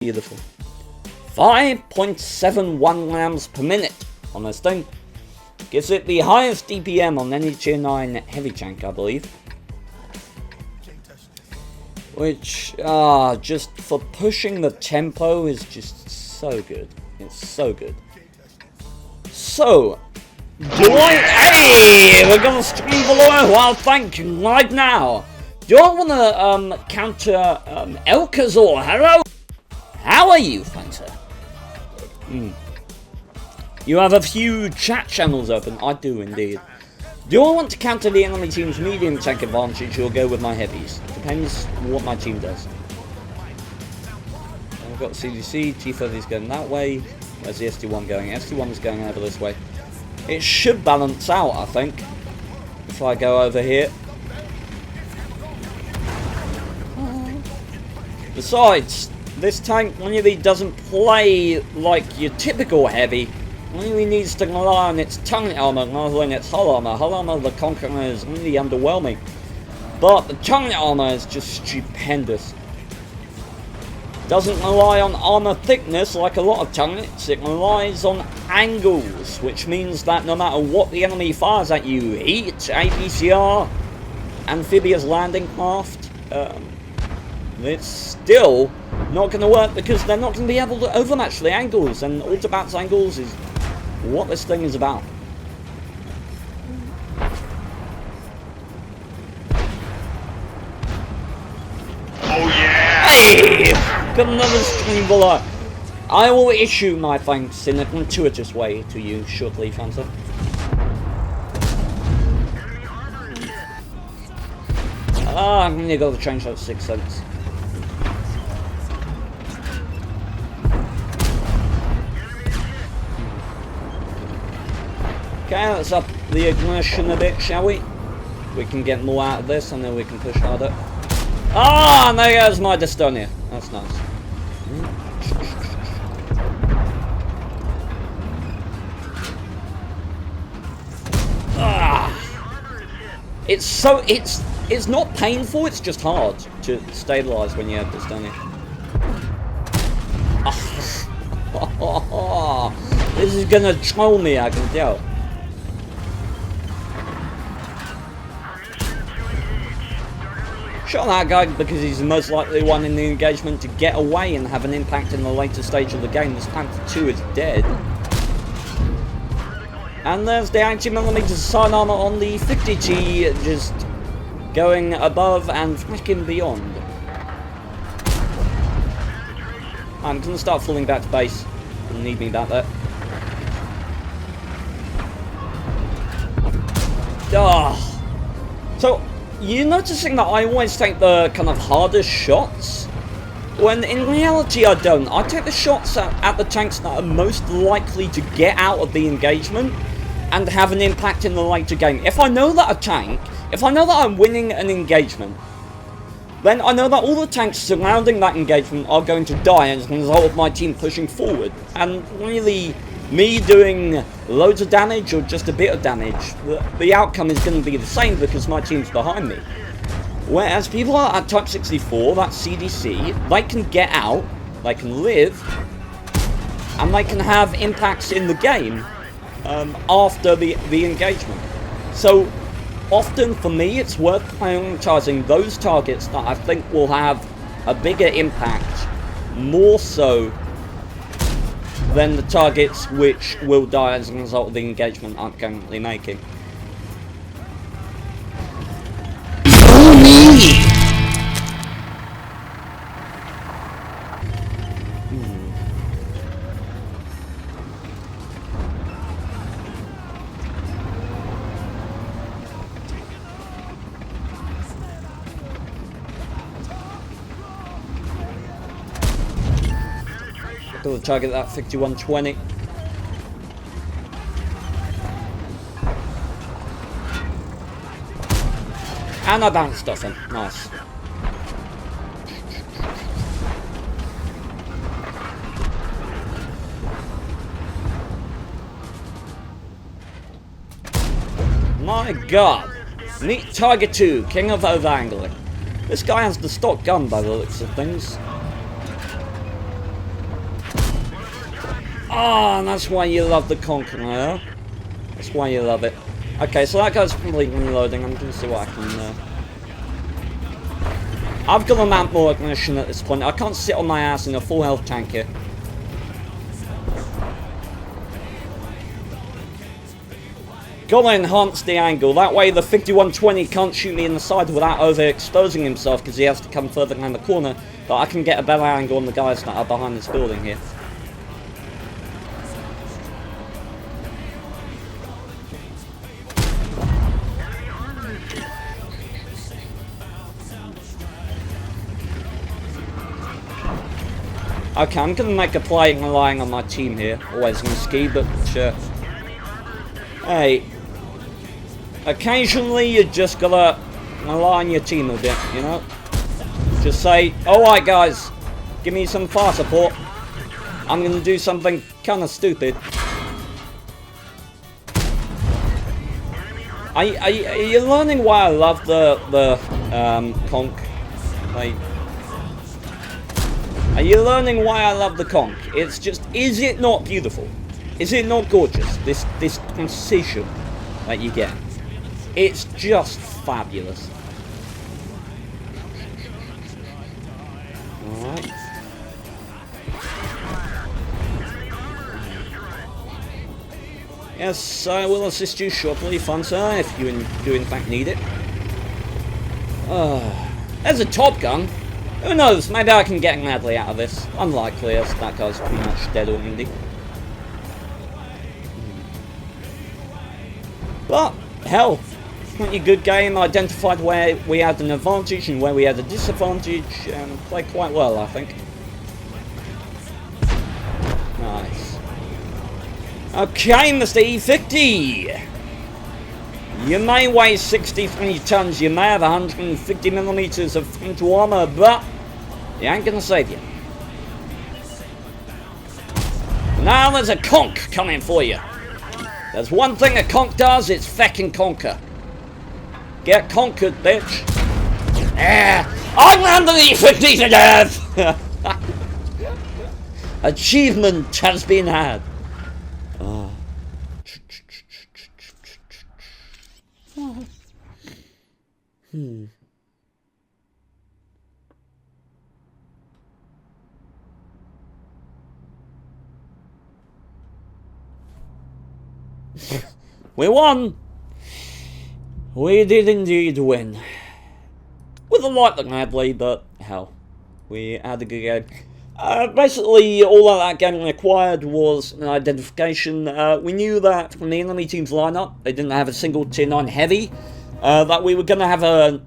Beautiful. 5.71 lambs per minute on this thing. Gives it the highest DPM on any tier 9 heavy tank, I believe. Which, just for pushing the tempo is just so good. It's so good. So, hey, we're gonna stream below while thanking right now. Do I wanna, counter, Elkazor? Hello? How are you, Fanta? You have a few chat channels open. I do indeed. Do I want to counter the enemy team's medium tank advantage or go with my heavies? Depends what my team does. I've got CDC, T30's going that way. Where's the SD1 going? SD1's going over this way. It should balance out, I think, if I go over here. Besides, this tank really doesn't play like your typical heavy. It really needs to rely on its turret armor rather than its hull armor. Hull armor of the Conqueror is really underwhelming. But the turret armor is just stupendous. Doesn't rely on armor thickness like a lot of turrets. It relies on angles, which means that no matter what the enemy fires at you, heat, APCR, amphibious landing craft, it's still not going to work because they're not going to be able to overmatch the angles, and auto-bounce angles is what this thing is about. Oh yeah! Hey! Got another stream below. I will issue my thanks in a gratuitous way to you shortly, Fanta. I'm gonna go to change that 6 cents. Okay, let's up the aggression a bit, shall we? We can get more out of this and then we can push harder. Ah, and there goes my Dystonia. That's nice. It's not painful, it's just hard to stabilize when you have Dystonia. This is gonna troll me, I can tell. Shot that guy because he's the most likely one in the engagement to get away and have an impact in the later stage of the game. This Panther 2 is dead. And there's the 80mm side armor on the 50T just going above and freaking beyond. I'm gonna start falling back to base. You'll need me back there. So, you're noticing that I always take the kind of hardest shots? When in reality I don't. I take the shots at the tanks that are most likely to get out of the engagement and have an impact in the later game. If I know that if I know that I'm winning an engagement, then I know that all the tanks surrounding that engagement are going to die as a result of my team pushing forward. And really, me doing loads of damage or just a bit of damage, the outcome is going to be the same because my team's behind me. Whereas people are at Type 64, that's CDC, they can get out, they can live, and they can have impacts in the game after the engagement. So often for me it's worth prioritizing those targets that I think will have a bigger impact, more so than the targets which will die as a result of the engagement I'm currently making. We'll target that 5120. And I bounced off him. Nice. My god. Meet Tiger 2, King of Overangling. This guy has the stock gun by the looks of things. Ah, and that's why you love the Conqueror. That's why you love it. Okay, so that guy's completely reloading. I'm gonna see what I can. I've got to mount more ignition at this point. I can't sit on my ass in a full health tank here. Gotta enhance the angle. That way the 5120 can't shoot me in the side without overexposing himself because he has to come further down the corner. But I can get a better angle on the guys that are behind this building here. Okay, I'm going to make a play relying on my team here. Always risky, but hey, occasionally you just got to rely on your team a bit, you know? Just say, alright guys, give me some fire support. I'm going to do something kind of stupid. Are you learning why I love the Conk? Like, are you learning why I love the Conk? It's just, is it not beautiful? Is it not gorgeous? This precision that you get. It's just fabulous. Alright. Yes, I will assist you shortly, fun sir, if you do in fact need it. There's a Top Gun. Who knows, maybe I can get madly out of this. Unlikely, as that guy's pretty much dead already. But, hell, pretty good game. Identified where we had an advantage and where we had a disadvantage, and played quite well, I think. Nice. Okay, Mr. E50! You may weigh 63 tons, you may have 150 millimeters of frontal armor, but you ain't gonna save you. Now there's a conk coming for you. There's one thing a conk does, it's feckin' conquer. Get conquered, bitch. I ran the E50 to death! Achievement has been had. We won! We did indeed win. With a light gladly, but hell, we had a good game. Basically, all that game required was an identification. We knew that from the enemy team's lineup, they didn't have a single tier 9 heavy, that we were going to have an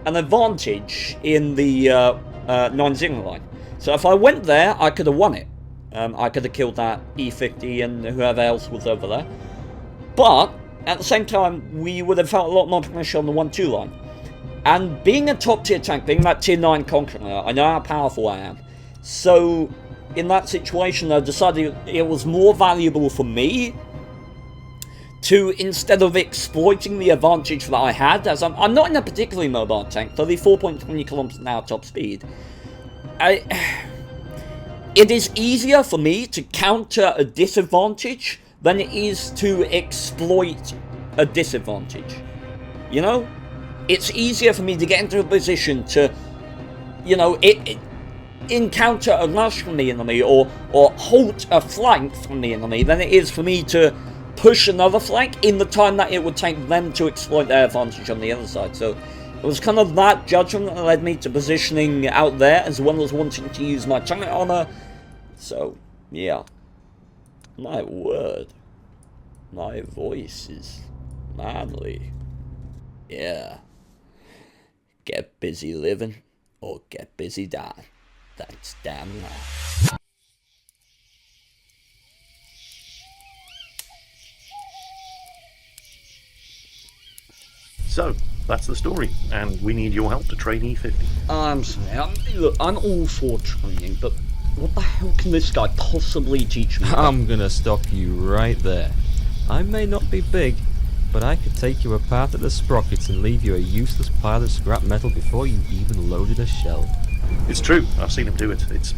advantage in the 9-0 line. So if I went there, I could have won it. I could have killed that E50 and whoever else was over there. But, at the same time, we would have felt a lot more pressure on the 1-2 line. And being a top tier tank, being that tier 9 Conqueror, I know how powerful I am. So, in that situation, I decided it was more valuable for me to, instead of exploiting the advantage that I had, as I'm not in a particularly mobile tank, 34.20 kilometers an hour top speed. It is easier for me to counter a disadvantage than it is to exploit a disadvantage. You know? It's easier for me to get into a position to, you know, encounter a rush from the enemy or halt a flank from the enemy than it is for me to push another flank in the time that it would take them to exploit their advantage on the other side. So it was kind of that judgment that led me to positioning out there as well as wanting to use my tank armor. So, yeah. My word. My voice is manly. Yeah. Get busy living or get busy dying. That's damn right. So, that's the story, and we need your help to train E50. I'm sorry, look, I'm all for training, but what the hell can this guy possibly teach me? I'm gonna stop you right there. I may not be big, but I could take you apart at the sprockets and leave you a useless pile of scrap metal before you even loaded a shell. It's true, I've seen him do it. It's